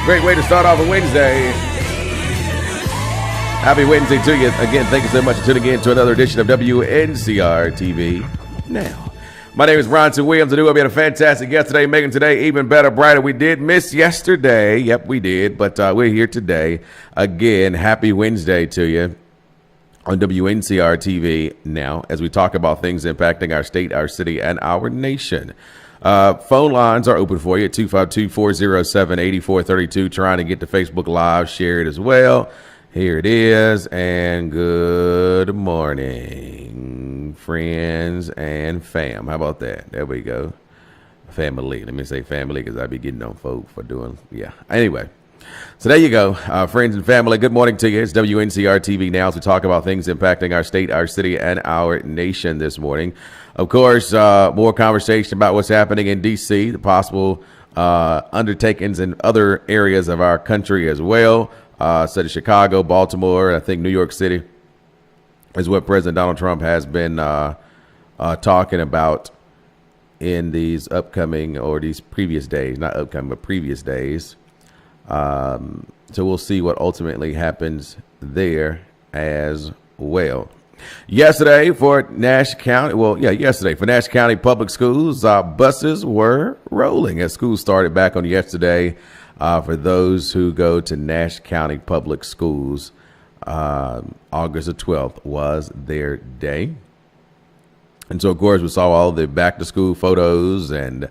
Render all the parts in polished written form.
Great way to start off a Wednesday. Happy Wednesday to you. Again, thank you so much for tuning in to another edition of Wncr-Tv Now. My name is Bronson Williams. I knew we had a fantastic guest today, making today even better, brighter. We did miss yesterday. Yep, we did. But we're here today. Again, happy Wednesday to you on Wncr-Tv Now as we talk about things impacting our state, our city, and our nation. Phone lines are open for you at 252-407-8432. Trying to get to Facebook Live, share it as well. Here it is, and good morning, friends and fam. How about that? There we go. Family. Let me say family because I be getting on folk for doing, yeah. Anyway, so there you go, friends and family. Good morning to you. It's Wncr-Tv Now as we talk about things impacting our state, our city, and our nation this morning. Of course, more conversation about what's happening in D.C., the possible undertakings in other areas of our country as well. Such as Chicago, Baltimore, I think New York City is what President Donald Trump has been talking about in these upcoming or these previous days, not upcoming, but previous days. So we'll see what ultimately happens there as well. Yesterday for Nash County, yesterday for Nash County Public Schools, buses were rolling as schools started back on yesterday. For those who go to Nash County Public Schools, August the 12th was their day. And so, of course, we saw all the back-to-school photos and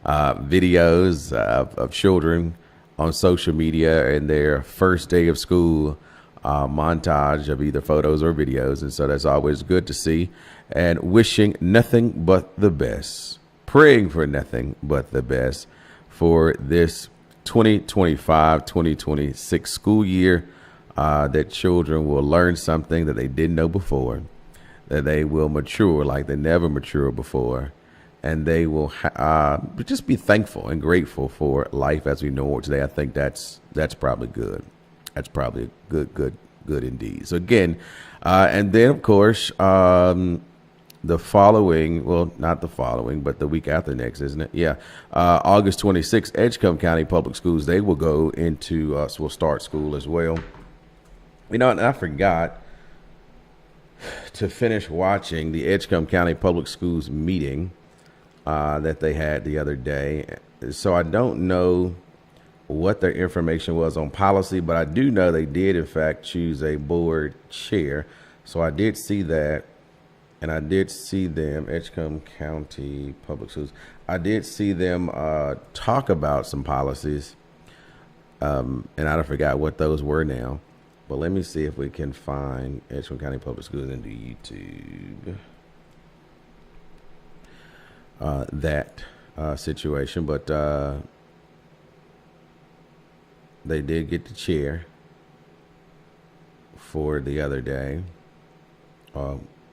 videos of children on social media and their first day of school montage of either photos or videos. And so that's always good to see, and wishing nothing but the best, praying for nothing but the best for this 2025-2026 school year, that children will learn something that they didn't know before, that they will mature like they never matured before, and they will just be thankful and grateful for life as we know it today. I think that's probably good. That's probably good indeed. So again, and then of course, the following, well, not the following, but the week after next, isn't it? Yeah. August 26th, Edgecombe County Public Schools, they will go into, will start school as well. You know, and I forgot to finish watching the Edgecombe County Public Schools meeting that they had the other day. So I don't know what their information was on policy, but I do know they did, in fact, choose a board chair. So I did see that. And I did see them, Edgecombe County Public Schools, I did see them talk about some policies, and I forgot what those were now. But let me see if we can find Edgecombe County Public Schools into YouTube. That situation, but they did get the chair for the other day.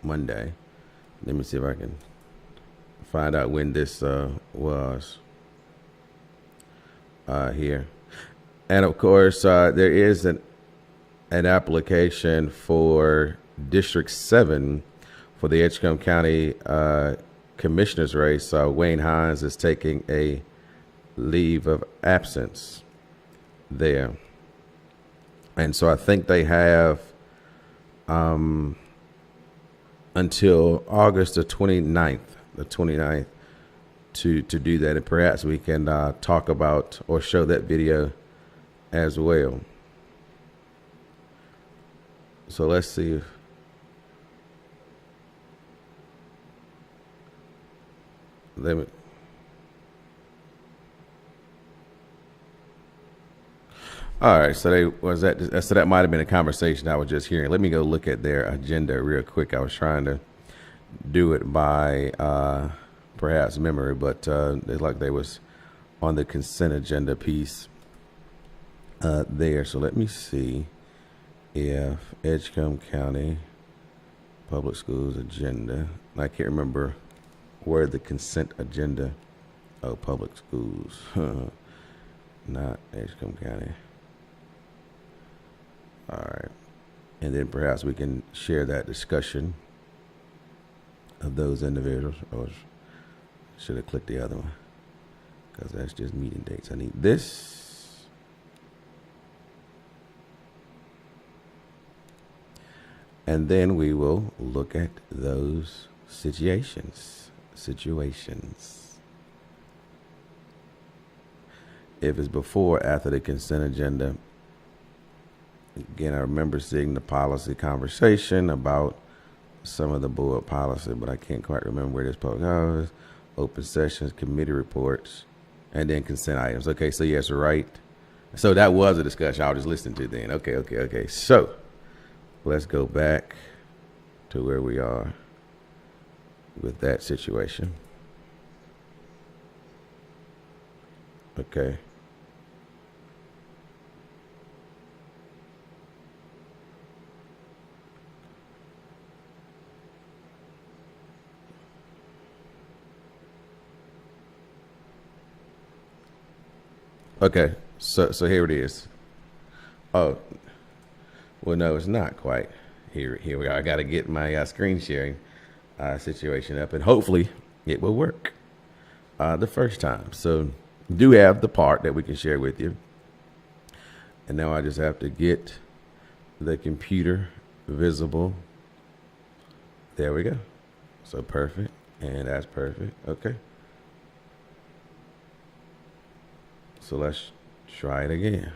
Monday. Let me see if I can find out when this was here. And of course, there is an application for District 7 for the Edgecombe County Commissioner's race. Wayne Hines is taking a leave of absence there. And so I think they have until August the 29th to do that. And perhaps we can talk about or show that video as well. So let's see if all right, so that might have been a conversation I was just hearing. Let me go look at their agenda real quick. I was trying to do it by perhaps memory, but it looked like they was on the consent agenda piece there. So let me see if Edgecombe County Public Schools agenda. I can't remember where the consent agenda of public schools. Not Edgecombe County. All right. And then perhaps we can share that discussion of those individuals. Or should have clicked the other one because that's just meeting dates. I need this. and then we will look at those situations. If it's before or after the consent agenda, again, I remember seeing the policy conversation about some of the board policy, but I can't quite remember where this public hours, open sessions, committee reports, and then consent items. Okay, so yes, right. So that was a discussion I was just listening to then. Okay. So let's go back to where we are with that situation. Okay. Okay, so here it is. Oh, well, no, it's not quite. Here we are. I got to get my screen sharing situation up, and hopefully it will work the first time. So do have the part that we can share with you. And now I just have to get the computer visible. There we go. So perfect, and that's perfect. Okay. So let's try it again.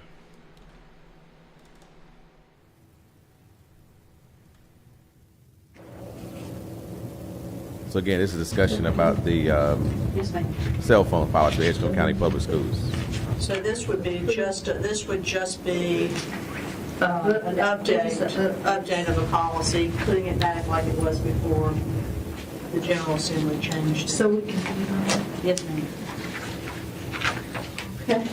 So again, this is a discussion about the Yes, ma'am. cell phone policy at Edgecombe County Public Schools. So this would just be an update of a policy, putting it back like it was before the General Assembly changed. So we can do that. Yes, ma'am. Okay.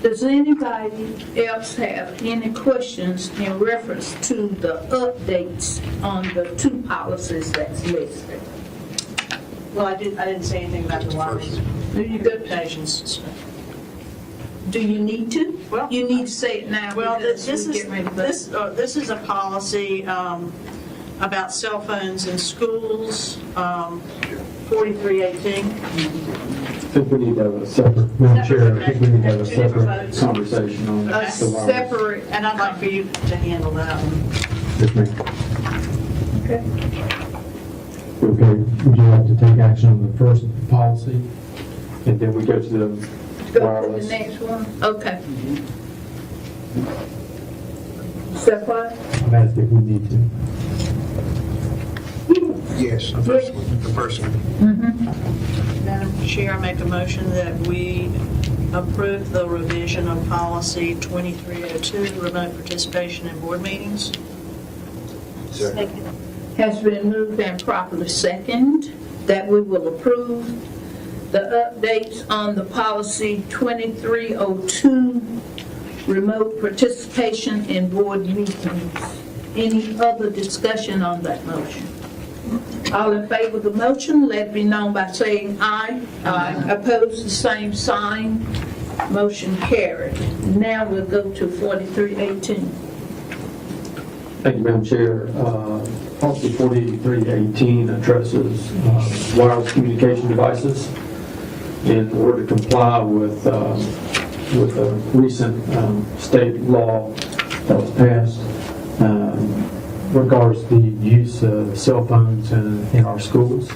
Does anybody else have any questions in reference to the updates on the two policies that's listed? Well, I didn't say anything about the wireless Do you go, communications. do you need to? Well, You need to say it now Well, because this we're is getting ready to vote. this is a policy about cell phones in schools, 4318. I think we need to have a separate, Madam Chair, I think we need to have a separate conversation on A the wireless. separate, And I'd like for you to handle that one. Yes, ma'am. okay. Okay, would you like to take action on the first policy? And then we go to the Go to the wireless? next one. Okay. Is that what? I'm asking if we need to. Yes, the first one. The first one. Madam Chair, I make a motion that we approve the revision of policy 2302, remote participation in board meetings. Second. Has been moved and properly second that we will approve the updates on the policy 2302, remote participation in board meetings. Any other discussion on that motion? All in favor of the motion, let it be known by saying aye. Aye. Opposed, the same sign. Motion carried. Now we'll go to 4318. Thank you, Madam Chair. Policy 4318 addresses wireless communication devices. In order to comply with a recent state law that was passed, regards the use of cell phones in our schools.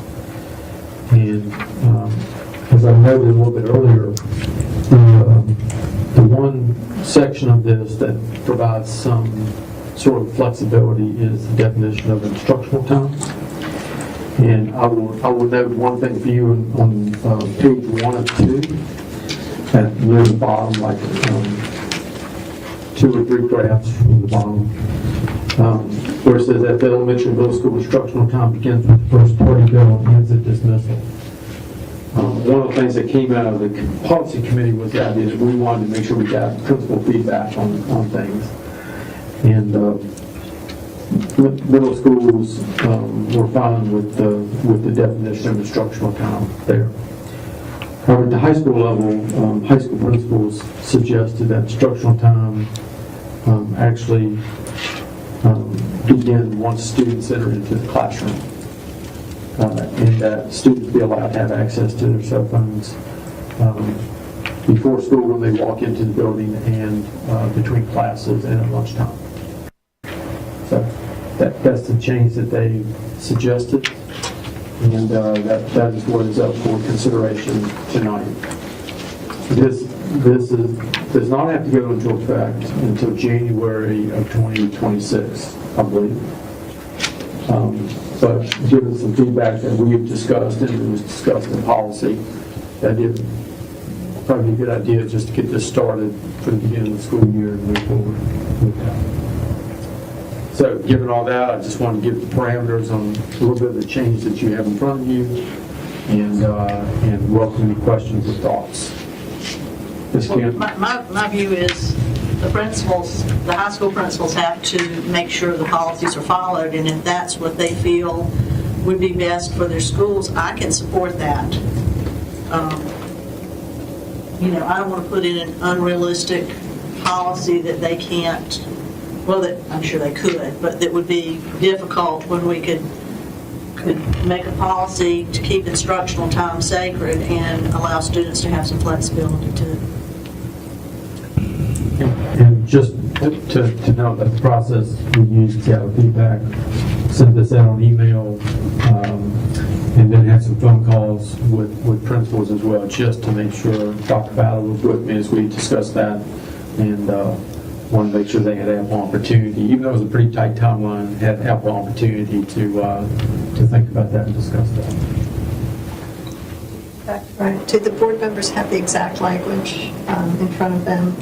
And as I noted a little bit earlier, the one section of this that provides some sort of flexibility is the definition of instructional time. And I will note one thing for you on page 1 of 2, at near the bottom, like 2 or 3 graphs from the bottom, where it says that the elementary and middle school instructional time begins with the first party bell and ends at dismissal. One of the things that came out of the policy committee was the idea that we wanted to make sure we got principal feedback on things. And middle schools were fine with the definition of instructional time there. However, at the high school level, high school principals suggested that instructional time actually begin once students enter into the classroom, and that students be allowed to have access to their cell phones before school when they walk into the building and between classes and at lunchtime. So That's the change that they suggested, and that is what is up for consideration tonight. This does not have to go into effect until January of 2026, I believe. But given some feedback that we have discussed and it was discussed in policy, that it probably be a good idea just to get this started for the beginning of the school year and move forward with that. So given all that, I just want to give the parameters on a little bit of the change that you have in front of you and welcome any questions or thoughts. Ms. Well, Kemp? my view is the principals, the high school principals have to make sure the policies are followed, and if that's what they feel would be best for their schools, I can support that. I don't want to put in an unrealistic policy that they can't, well, that I'm sure they could, but that would be difficult when we could make a policy to keep instructional time sacred and allow students to have some flexibility too. And just to know that the process we use to gather feedback, send this out on email, and then have some phone calls with principals as well, just to make sure Dr. Battle was with me as we discussed that, and wanted to make sure they had ample opportunity, even though it was a pretty tight timeline, had ample opportunity to think about that and discuss that. Right. Do the board members have the exact language in front of them?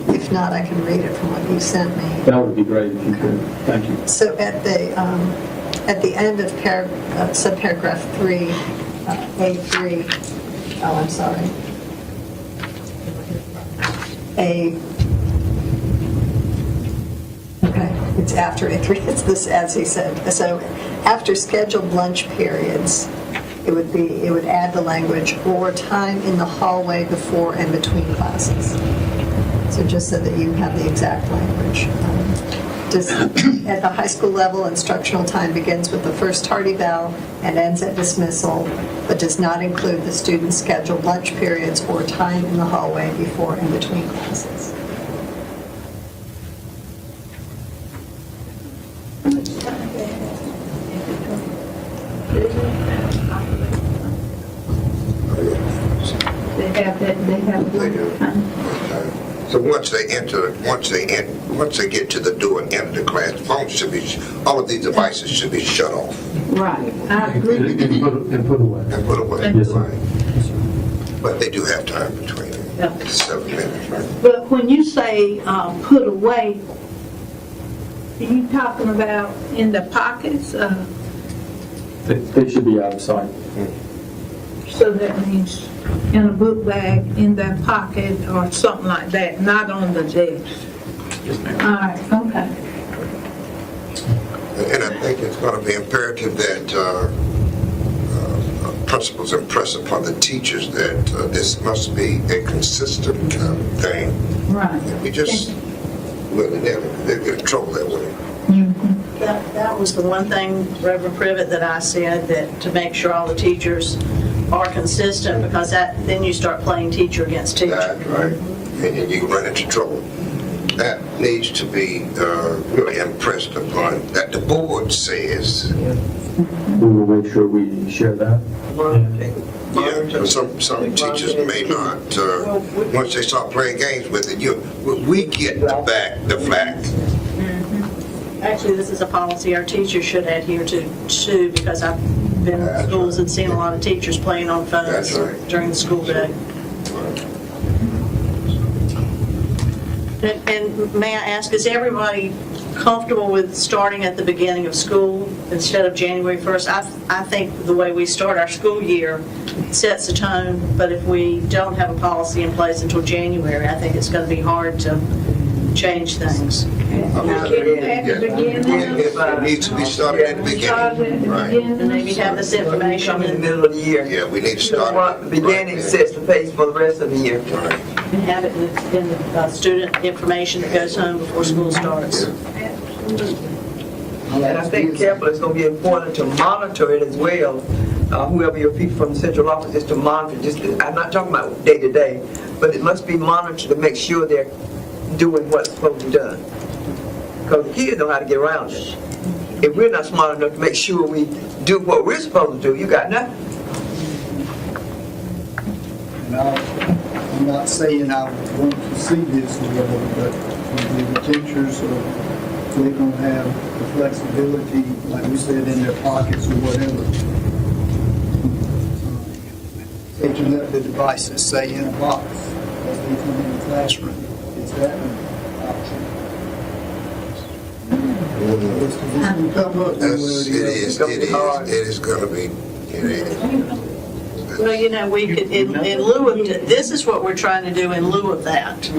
If not, I can read it from what you sent me. That would be great if you could. Thank you. So at the end of subparagraph 3, A3, oh, I'm sorry. Okay, it's after A3, it's this, as he said. So after scheduled lunch periods, it would add the language, or time in the hallway before and between classes. So just so that you have the exact language. At the high school level, instructional time begins with the first tardy bell and ends at dismissal, but does not include the student's scheduled lunch periods or time in the hallway before and between classes. They do. So once they get to the door and enter the class, the phone should be, all of these devices should be shut off Right, I agree. And put away. and put away. Yes, sir. Right. But they do have time between Yeah. 7 minutes, right? But when you say put away, are you talking about in the pockets? They should be out of sight. So that means in a book bag, in their pocket, or something like that, not on the desk. All right, okay. And I think it's going to be imperative that principals impress upon the teachers that this must be a consistent thing. Right. We just, they get in trouble that way. That was the one thing, Reverend Privet, that I said, that to make sure all the teachers are consistent, because then you start playing teacher against teacher. That's right. And you run into trouble. That needs to be really impressed upon, that the board says. We will make sure we share that. Yeah, some teachers may not, once they start playing games with it, we get the flag. Actually, this is a policy our teachers should adhere to too, because I've been in schools and seen a lot of teachers playing on phones That's right. during the school day. And may I ask, is everybody comfortable with starting at the beginning of school instead of January 1st? I think the way we start our school year sets the tone, but if we don't have a policy in place until January, I think it's going to be hard to change things. At the beginning. It needs to be started at the beginning. Right. And maybe have this information Come in the and middle of the year. Yeah, we need to start. The beginning sets the pace for the rest of the year. Right. have it in the student information that goes home before school starts. And I think careful, it's going to be important to monitor it as well. Whoever your people from the central office is to monitor, I'm not talking about day to day, but it must be monitored to make sure they're doing what's supposed to be done. Because the kids know how to get around it. if we're not smart enough to make sure we do what we're supposed to do, you got nothing. And I'm not saying I want to see this or whatever, but the teachers, they gonna have the flexibility, like we said, in their pockets or whatever. They can let the devices say in a box as they come in the classroom. Is that an option? This can come up one way or That's, the other. it is gonna be, it is. Well, you know, we could, in lieu of, this is what we're trying to do in lieu of that.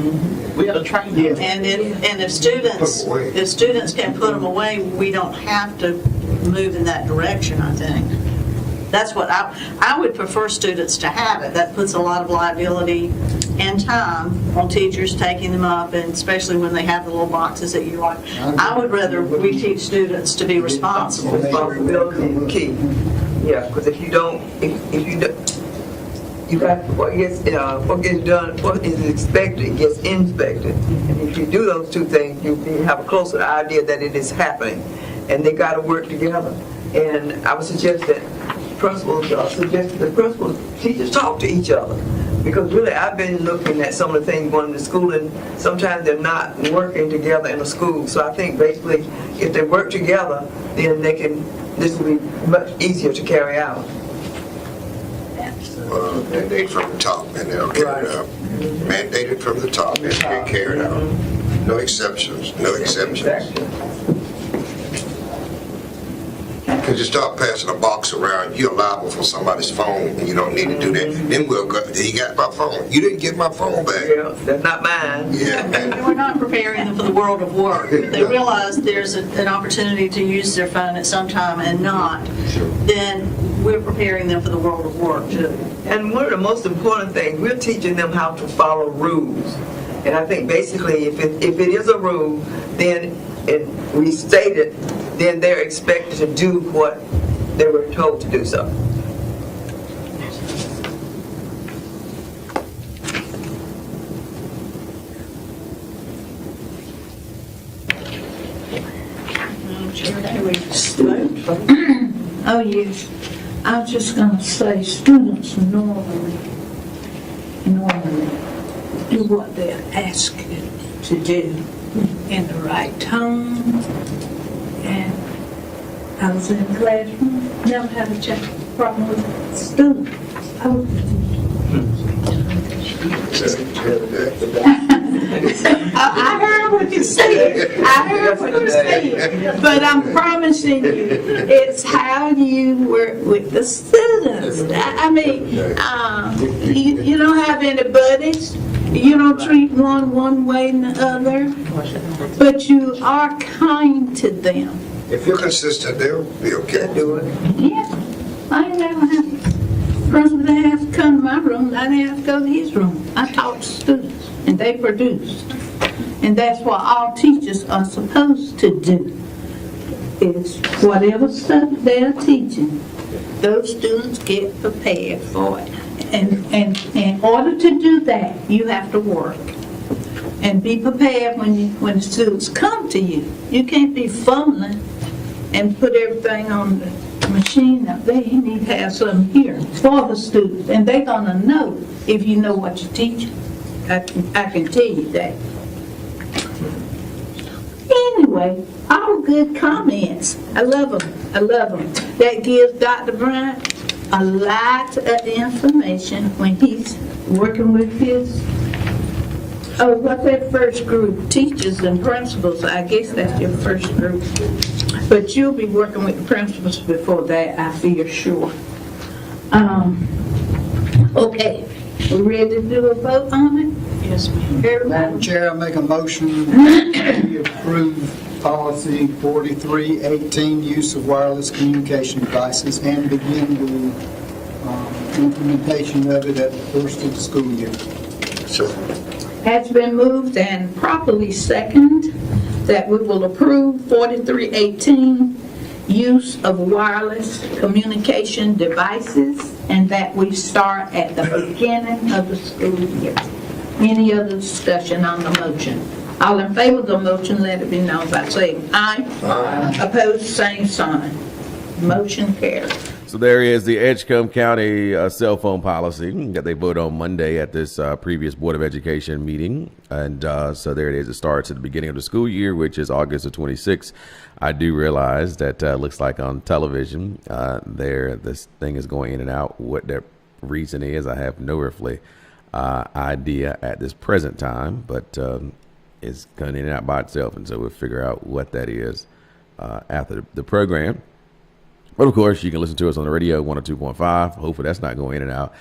We got to train them. And if students can put them away, we don't have to move in that direction, I think. That's what I would prefer students to have it. That puts a lot of liability and time on teachers taking them up, and especially when they have the little boxes that you like. I would rather we teach students to be responsible. Responsibility is key. Yeah, because if you don't, you got what gets done, what is expected gets inspected. And if you do those two things, you have a closer idea that it is happening, and they got to work together. And I would suggest that teachers talk to each other, because really I've been looking at some of the things going to school, and sometimes they're not working together in a school. So I think basically if they work together, then this will be much easier to carry out. Mandate from the top, and they'll carry it out. Mandated from the top, and they'll carry it out. No exceptions, no exceptions. Because you start passing a box around, you're liable for somebody's phone, and you don't need to do that. Then we'll go, he got my phone. You didn't get my phone back. Yeah, that's not mine. Yeah, And we're not preparing them for the world of work. If they realize there's an opportunity to use their phone at some time and not, then we're preparing them for the world of work too. And one of the most important things, we're teaching them how to follow rules. And I think basically if it is a rule, then we state it, then they're expected to do what they were told to do so. Oh, yes. I was just going to say, students normally do what they're asked to do in the right tone. And I was in the classroom, never had a problem with students. I heard what you said. I heard what you said. But I'm promising you, it's how you work with the students. I mean, you don't have any buddies. You don't treat one way and the other. But you are kind to them. if you're consistent, they'll be okay. Do it. Yeah. I ain't never had principal didn't have to come to my room. I didn't have to go to his room. I taught students, and they produced. And that's what all teachers are supposed to do, is whatever stuff they're teaching, those students get prepared for it. And in order to do that, you have to work and be prepared when the students come to you. You can't be fumbling and put everything on the machine up there. You need to have something here for the students, and they're gonna know if you know what you're teaching. I can tell you that. Anyway, all good comments. I love them. I love them. That gives Dr. Bryant a lot of information when he's working with his, what's that first group? Teachers and principals. I guess that's your first group. But you'll be working with the principals before that, I feel sure. Okay, we ready to do a vote on it? Yes, ma'am. Everybody? Madam Chair, I make a motion to approve policy 4318, use of wireless communication devices, and begin the implementation of it at the first of the school year. So, Has been moved and properly seconded that we will approve 4318, use of wireless communication devices, and that we start at the beginning of the school year. Any other discussion on the motion? All in favor of the motion, let it be known by saying aye. Aye. Opposed, same sign. Motion carried. So there is the Edgecombe County cell phone policy that they voted on Monday at this previous Board of Education meeting. And so there it is. It starts at the beginning of the school year, which is August the 26th. I do realize that looks like on television this thing is going in and out. What that reason is, I have no earthly idea at this present time, but it's going in and out by itself. And so we'll figure out what that is after the program. But of course, you can listen to us on the radio, 102.5. Hopefully that's not going in and out.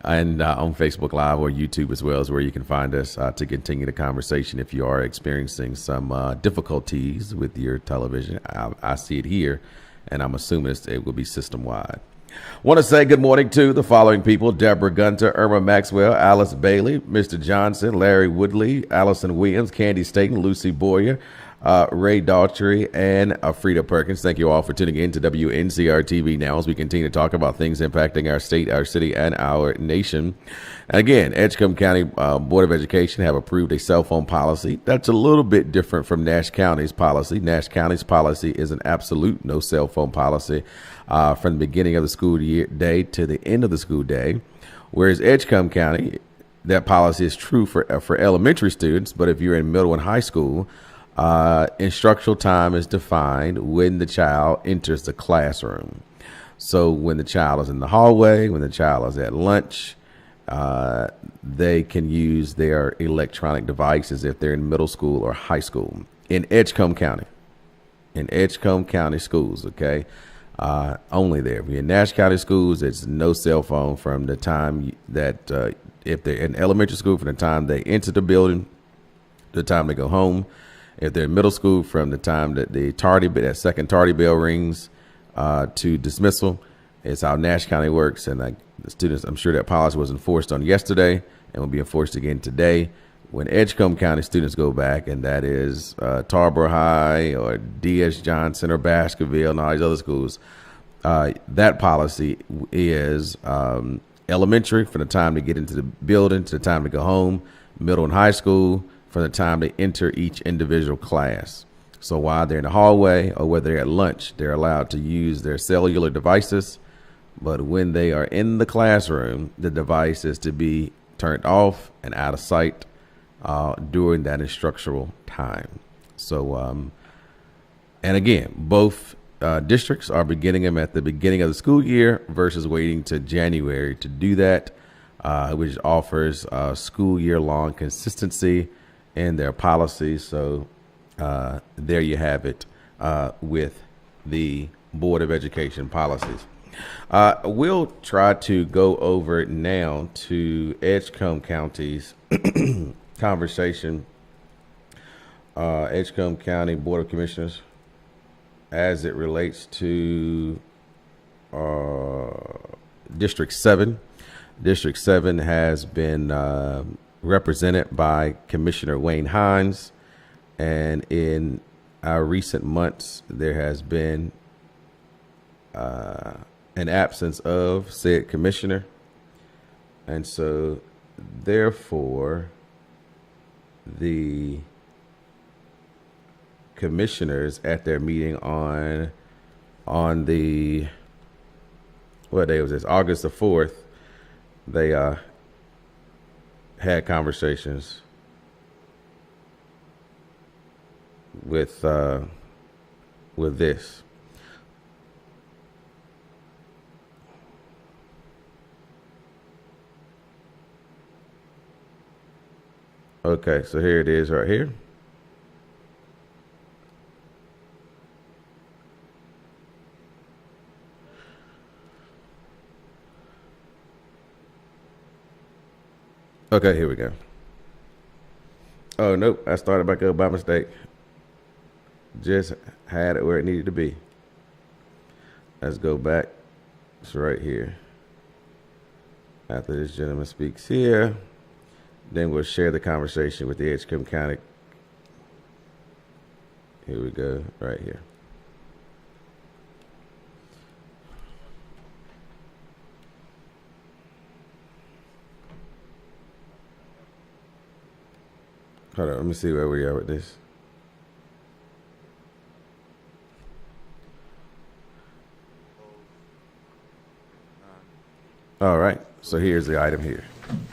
And on Facebook Live or YouTube as well is where you can find us to continue the conversation if you are experiencing some difficulties with your television. I see it here, and I'm assuming it will be system-wide. Want to say good morning to the following people: Deborah Gunter, Irma Maxwell, Alice Bailey, Mr. Johnson, Larry Woodley, Allison Williams, Candy Staten, Lucy Boyer, Ray Daughtry, and Frida Perkins. Thank you all for tuning in to Wncr-Tv Now as we continue to talk about things impacting our state, our city, and our nation. And again, Edgecombe County Board of Education have approved a cell phone policy that's a little bit different from Nash County's policy. Nash County's policy is an absolute no cell phone policy from the beginning of the school year day to the end of the school day, whereas Edgecombe County, that policy is true for elementary students, but if you're in middle and high school, instructional time is defined when the child enters the classroom. So when the child is in the hallway, when the child is at lunch, they can use their electronic devices if they're in middle school or high school in Edgecombe County. In Edgecombe County schools, okay? Only there. If you're in Nash County schools, it's no cell phone from the time that, if they're in elementary school, from the time they enter the building to the time they go home. If they're in middle school, from the time that that second tardy bell rings to dismissal. It's how Nash County works. And the students, I'm sure that policy was enforced on yesterday and will be enforced again today. When Edgecombe County students go back, and that is Tarboro High or D.S. Johnson or Baskerville and all these other schools, that policy is elementary from the time they get into the building to the time to go home, middle and high school from the time they enter each individual class. So while they're in the hallway or whether they're at lunch, they're allowed to use their cellular devices. But when they are in the classroom, the device is to be turned off and out of sight during that instructional time. So, and again, both districts are beginning them at the beginning of the school year versus waiting to January to do that, which offers school year long consistency in their policies. So there you have it with the Board of Education policies. We'll try to go over now to Edgecombe County's conversation. Edgecombe County Board of Commissioners as it relates to District 7. District 7 has been represented by Commissioner Wayne Hines, and in our recent months there has been an absence of said commissioner, and so therefore the commissioners at their meeting on the, what day was this, August the 4th, they had conversations with this. Okay, so here it is right here. Okay, here we go. Oh, nope, I started back up by mistake. Just had it where it needed to be. Let's go back. It's right here. After this gentleman speaks here, then we'll share the conversation with the Edgecombe County. Here we go, right here. Hold on, let me see where we are with this. All right, so here's the item here.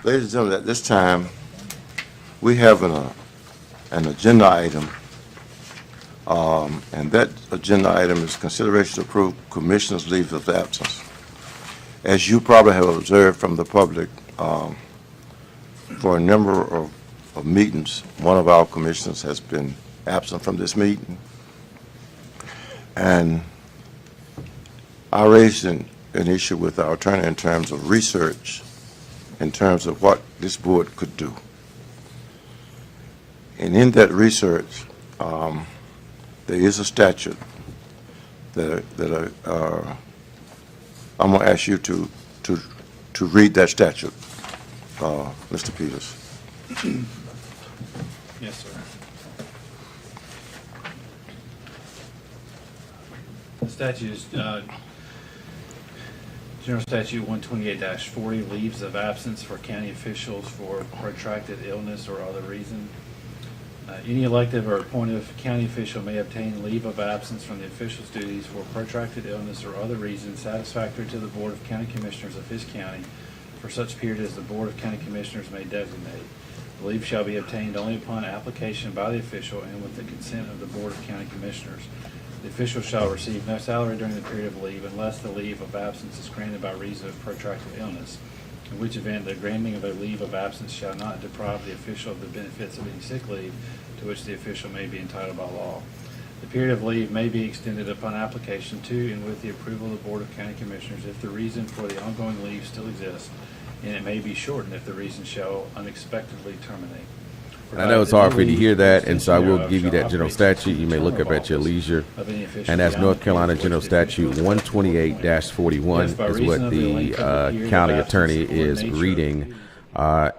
Ladies and gentlemen, at this time, we have an agenda item, and that agenda item is consideration to approve commissioners' leave of absence. As you probably have observed from the public, for a number of meetings, one of our commissioners has been absent from this meeting. And I raised an issue with our attorney in terms of research, in terms of what this board could do. And in that research, there is a statute that I'm going to ask you to read that statute, Mr. Peters. Yes, sir. The statute is General Statute 128-40, leaves of absence for county officials for protracted illness or other reason. Any elective or appointed county official may obtain leave of absence from the official's duties for protracted illness or other reason satisfactory to the Board of County Commissioners of his county for such period as the Board of County Commissioners may designate. The leave shall be obtained only upon application by the official and with the consent of the Board of County Commissioners. The official shall receive no salary during the period of leave unless the leave of absence is granted by reason of protracted illness, in which event the granting of a leave of absence shall not deprive the official of the benefits of any sick leave to which the official may be entitled by law. The period of leave may be extended upon application to and with the approval of the Board of County Commissioners if the reason for the ongoing leave still exists, and it may be shortened if the reason shall unexpectedly terminate. I know it's hard for you to hear that, and so I will give you that general statute. You may look up at your leisure. And that's North Carolina General Statute 128-41 is what the county attorney is reading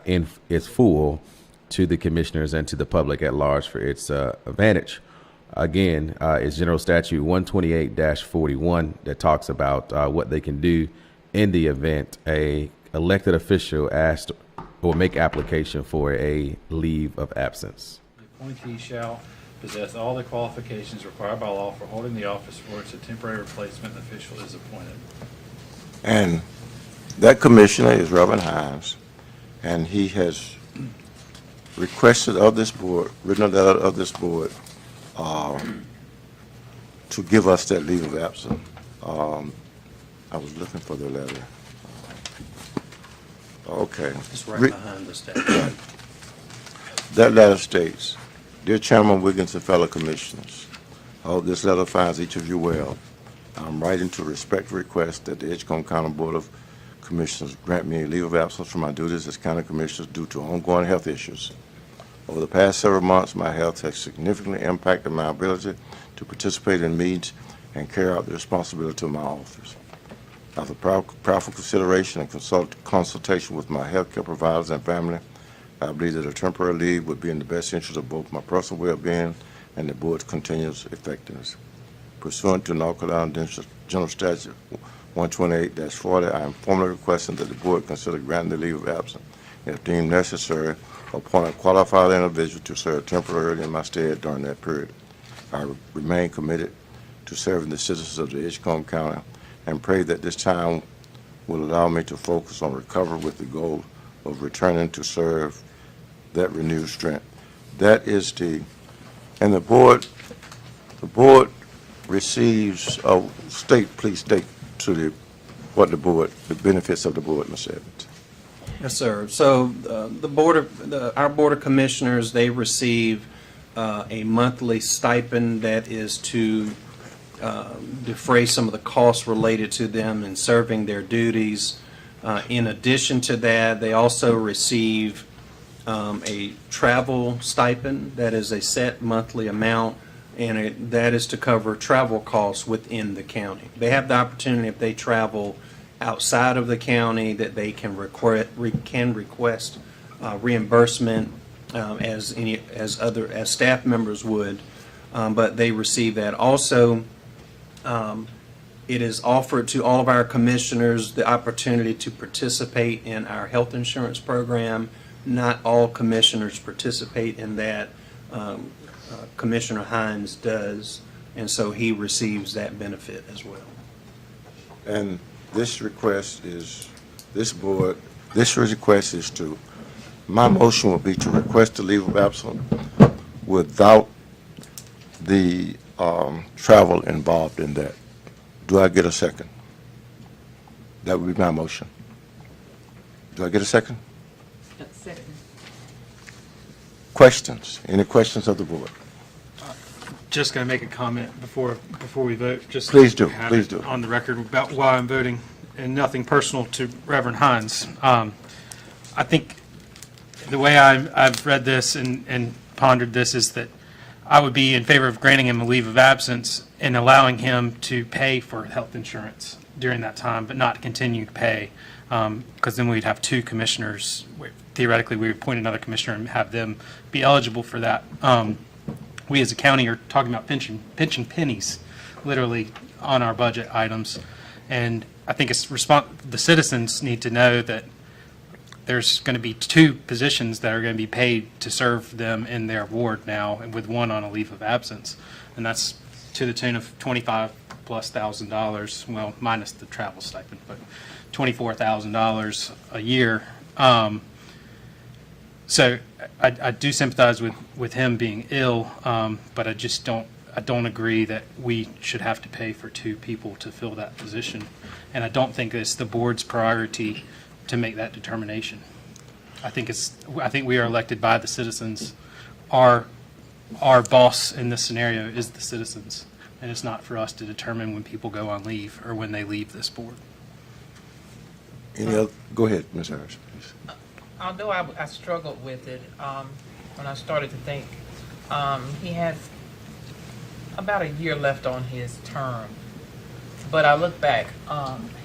in its full to the commissioners and to the public at large for its advantage. Again, it's General Statute 128-41 that talks about what they can do in the event a elected official asked or make application for a leave of absence. The appointee shall possess all the qualifications required by law for holding the office for which a temporary replacement official is appointed. And that commissioner is Reverend Hines, and he has requested of this board, written a letter of this board, to give us that leave of absence. I was looking for the letter. Okay. It's right behind the statute. That letter states, Dear Chairman Wiggins and fellow commissioners, I hope this letter finds each of you well. I'm writing to respectfully request that the Edgecombe County Board of Commissioners grant me a leave of absence from my duties as county commissioner due to ongoing health issues. Over the past several months, my health has significantly impacted my ability to participate in meetings and carry out the responsibility of my office. After proper consideration and consultation with my healthcare providers and family, I believe that a temporary leave would be in the best interest of both my personal well-being and the board's continuous effectiveness. Pursuant to North Carolina General Statute 128-40, I am formally requesting that the board consider granting the leave of absence, and if deemed necessary, appoint a qualified individual to serve temporarily in my stead during that period. I remain committed to serving the citizens of the Edgecombe County and pray that this time will allow me to focus on recovery with the goal of returning to serve that renewed strength. That is and the board receives, please state to what the benefits of the board, Mr. Evans. Yes, sir. So our Board of Commissioners, they receive a monthly stipend that is to defray some of the costs related to them in serving their duties. In addition to that, they also receive a travel stipend that is a set monthly amount, and that is to cover travel costs within the county. They have the opportunity, if they travel outside of the county, that they can request reimbursement as staff members would, but they receive that. Also, it is offered to all of our commissioners the opportunity to participate in our health insurance program not all commissioners participate in that. Commissioner Hines does, and so he receives that benefit as well. And this request is, this request is to, my motion will be to request a leave of absence without the travel involved in that. Do I get a second? That would be my motion. Do I get a second? Second. Questions? Any questions of the board? Just going to make a comment before we vote. Just Please do, have please it do. on the record about why I'm voting, and nothing personal to Reverend Hines. I think the way I've read this and pondered this is that I would be in favor of granting him a leave of absence and allowing him to pay for health insurance during that time, but not continue to pay, because then we'd have two commissioners. Theoretically, we would appoint another commissioner and have them be eligible for that. We as a county are talking about pinching pennies, literally, on our budget items. And I think it's the citizens need to know that there's going to be two positions that are going to be paid to serve them in their ward now, and with one on a leave of absence. And that's to the tune of $25,000+, well, minus the travel stipend, but $24,000 a year. So I do sympathize with him being ill, but I just don't agree that we should have to pay for two people to fill that position. And I don't think it's the board's priority to make that determination. I think we are elected by the citizens. Our boss in this scenario is the citizens, and it's not for us to determine when people go on leave or when they leave this board. Any other? Go ahead, Ms. Harris, please. Although I struggled with it when I started to think, he has about a year left on his term. But I look back,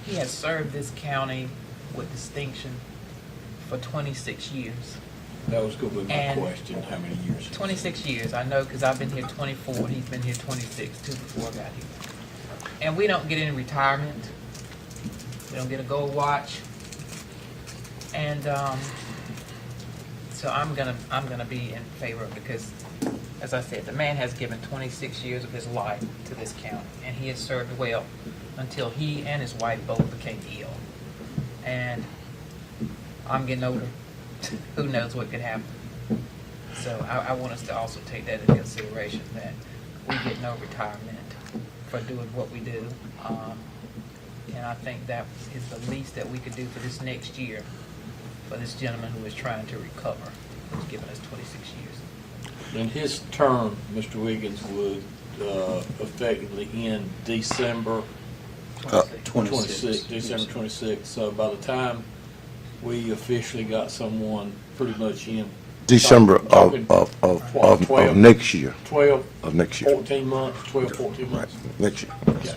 he has served this county with distinction for 26 years. That was going to be my And question, how many years? 26 years, I know, because I've been here 24, he's been here 26, too, before I got here. And we don't get any retirement. We don't get a gold watch. And so I'm gonna be in favor of it because, as I said, the man has given 26 years of his life to this county, and he has served well until he and his wife both became ill. And I'm getting older. Who knows what could happen? So I want us to also take that into consideration, that we get no retirement for doing what we do. And I think that is the least that we could do for this next year for this gentleman who is trying to recover, who's given us 26 years. And his term, Mr. Wiggins, would effectively end December 26. December 26. So by the time we officially got someone pretty much in December of Twelve. next year. 12, Of next year. 14 months, 12, 14 Right, months. next year. Okay.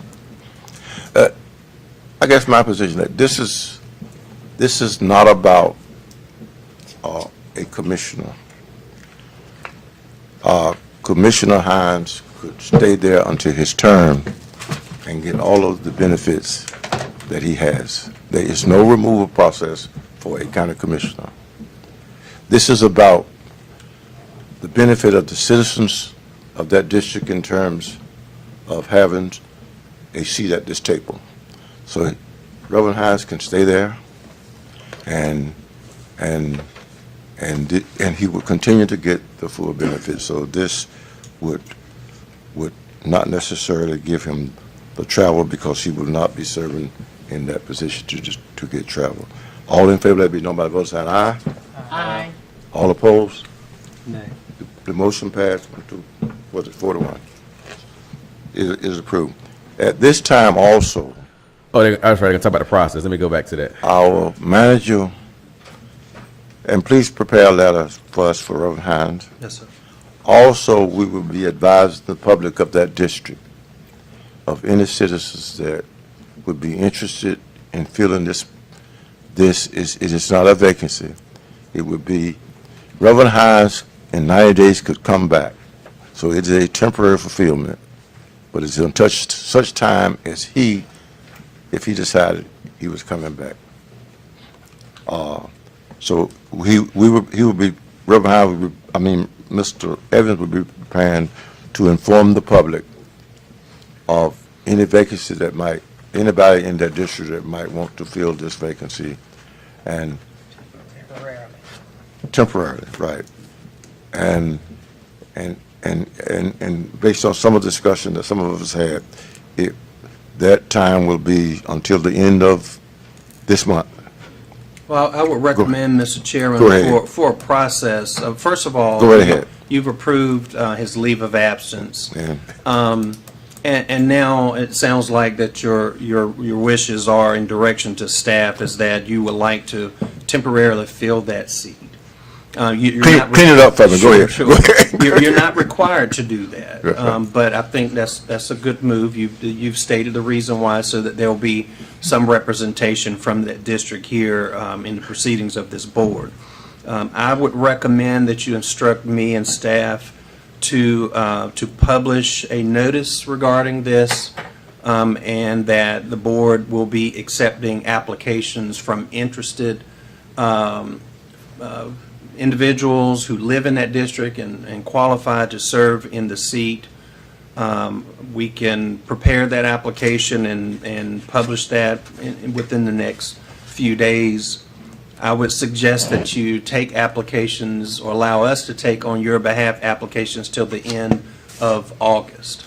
I guess my position that this is not about a commissioner. Commissioner Hines could stay there until his term and get all of the benefits that he has. There is no removal process for a county commissioner. This is about the benefit of the citizens of that district in terms of having a seat at this table. So Reverend Hines can stay there, and he will continue to get the full benefits. So this would not necessarily give him the travel, because he will not be serving in that position to get travel. All in favor, let it be known by the vote sign aye. Aye. All opposed? Nay. The motion passed, 4-1. Is approved. At this time also, Oh, I was right. I can talk about the process. Let me go back to that. our manager, and please prepare a letter for us for Reverend Hines. Yes, sir. Also, we will be advising the public of that district of any citizens that would be interested in filling it is not a vacancy. It would be Reverend Hines in 90 days could come back. So it is a temporary fulfillment, but it's until such time as if he decided he was coming back. So he would be, Reverend Howard would be, Mr. Evans would be preparing to inform the public of any vacancy that might, anybody in that district that might want to fill this vacancy, and temporarily, right. And based on some of the discussion that some of us had, that time will be until the end of this month. Well, I would recommend, Mr. Go Chairman, ahead. for a process, first of all, Go right ahead. you've approved his leave of absence. And And now it sounds like that your wishes are in direction to staff is that you would like to temporarily fill that seat. Clean it up for me. Go ahead. Sure. Go ahead. You're not required to do that, Right. but I think that's a good move. You've stated the reason why, so that there'll be some representation from that district here in the proceedings of this board. I would recommend that you instruct me and staff to publish a notice regarding this, and that the board will be accepting applications from interested individuals who live in that district and qualify to serve in the seat. We can prepare that application and publish that within the next few days. I would suggest that you take applications, or allow us to take on your behalf applications till the end of August.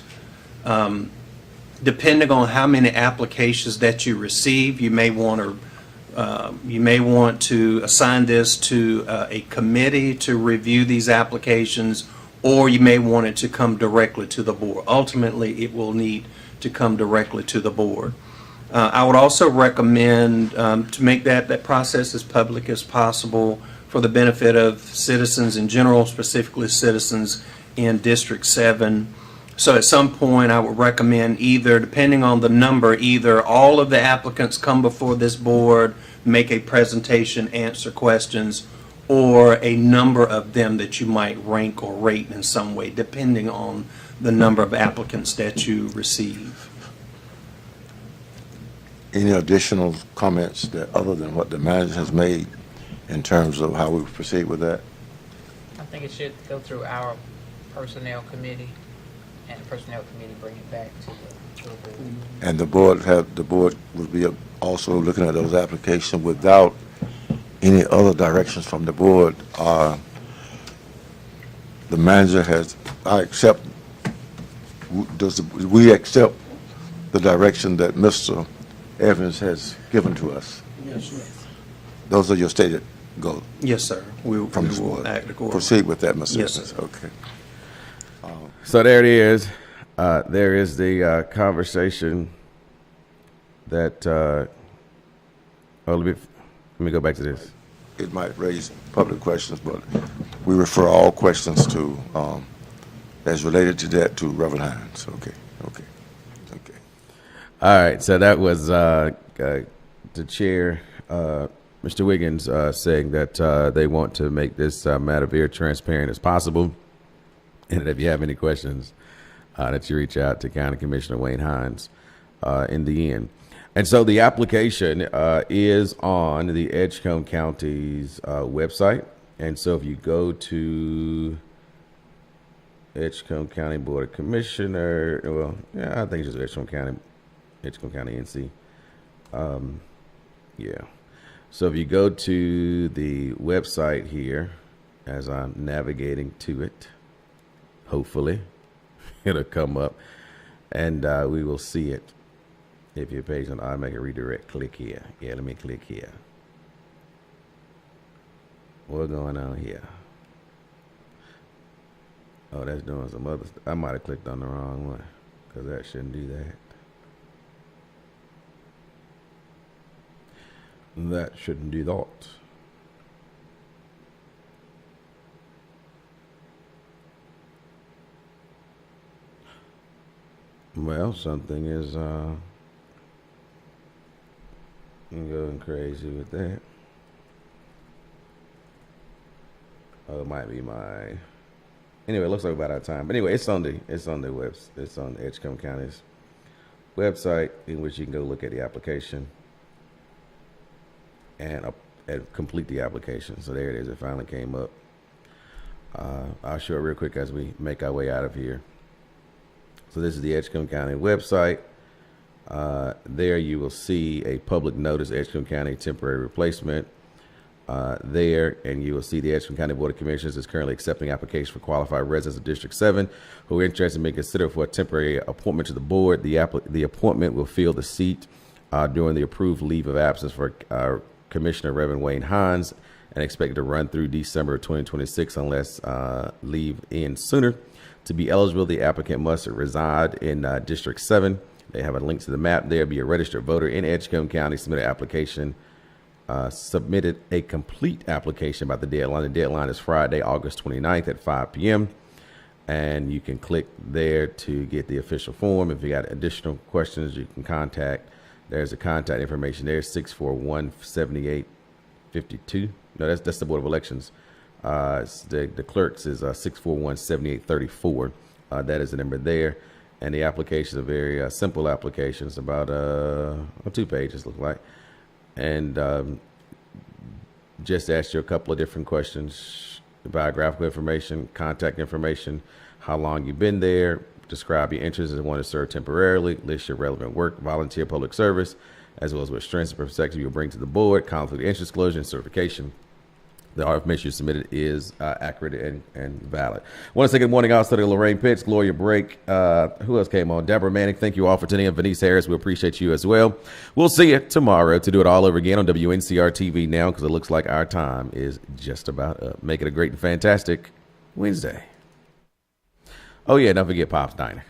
Depending on how many applications that you receive, you may want to assign this to a committee to review these applications, or you may want it to come directly to the board. Ultimately, it will need to come directly to the board. I would also recommend to make that process as public as possible for the benefit of citizens in general, specifically citizens in District 7. So at some point, I would recommend either, depending on the number, either all of the applicants come before this board, make a presentation, answer questions, or a number of them that you might rank or rate in some way, depending on the number of applicants that you receive. any additional comments that, other than what the manager has made in terms of how we proceed with that? I think it should go through our personnel committee, and the personnel committee bring it back to the board. And the board would be also looking at those applications without any other directions from the board. The manager we accept the direction that Mr. Evans has given to us? Yes, sir. Those are your stated goals? Yes, sir. We From this will board. act accordingly. Proceed with that, Mr. Yes, Evans. sir. Okay. So there it is. There is the conversation that. Let me go back to this. It might raise public questions, but we refer all questions to, as related to that, to Reverend Hines. Okay. All right. So that was the chair, Mr. Wiggins, saying that they want to make this matter very transparent as possible, and if you have any questions, that you reach out to County Commissioner Wayne Hines in the end. And so the application is on the Edgecombe County's website. And so if you go to Edgecombe County Board of Commissioner, well, yeah, I think it's just Edgecombe County NC. Yeah. So if you go to the website here, as I'm navigating to it, hopefully it'll come up, and we will see it. If your page on automatic redirect, click here. Yeah, let me click here. What's going on here? Oh, that's doing some other stuff. I might have clicked on the wrong one, because that shouldn't do that. That shouldn't do that. Well, something is going crazy with that. Oh, it might be my. Anyway, it looks like about our time. But anyway, it's on the Edgecombe County's website, in which you can go look at the application and complete the application. So there it is. It finally came up. I'll show it real quick as we make our way out of here. So this is the Edgecombe County website. There you will see a public notice, Edgecombe County temporary replacement. There, and you will see the Edgecombe County Board of Commissioners is currently accepting applications for qualified residents of District 7 who are interested in being considered for a temporary appointment to the board. The appointment will fill the seat during the approved leave of absence for Commissioner Reverend Wayne Hines, and expected to run through December of 2026 unless leave ends sooner. To be eligible, the applicant must reside in District 7. They have a link to the map there. Be a registered voter in Edgecombe County. Submitted a complete application by the deadline. The deadline is Friday, August 29th at 5 p.m. And you can click there to get the official form. If you got additional questions, you can contact. There's the contact information there, 641-7852. No, that's the Board of Elections. The clerk's is 641-7834. That is the number there. And the application is a very simple application. It's about 2 pages, look like. And just ask you a couple of different questions: biographical information, contact information, how long you've been there, describe your interests and want to serve temporarily, list your relevant work, volunteer, public service, as well as what strengths and perspective you'll bring to the board, conflict of interest disclosure and certification. The information you submitted is accurate and valid. I want to say good morning also to Lorraine Pitts, Gloria Brake. Who else came on? Deborah Manning. Thank you all for tuning in. Venice Harris, we appreciate you as well. We'll see you tomorrow to do it all over again on Wncr-Tv Now, because it looks like our time is just about up. Make it a great and fantastic Wednesday. Oh, yeah, don't forget Pop's Diner.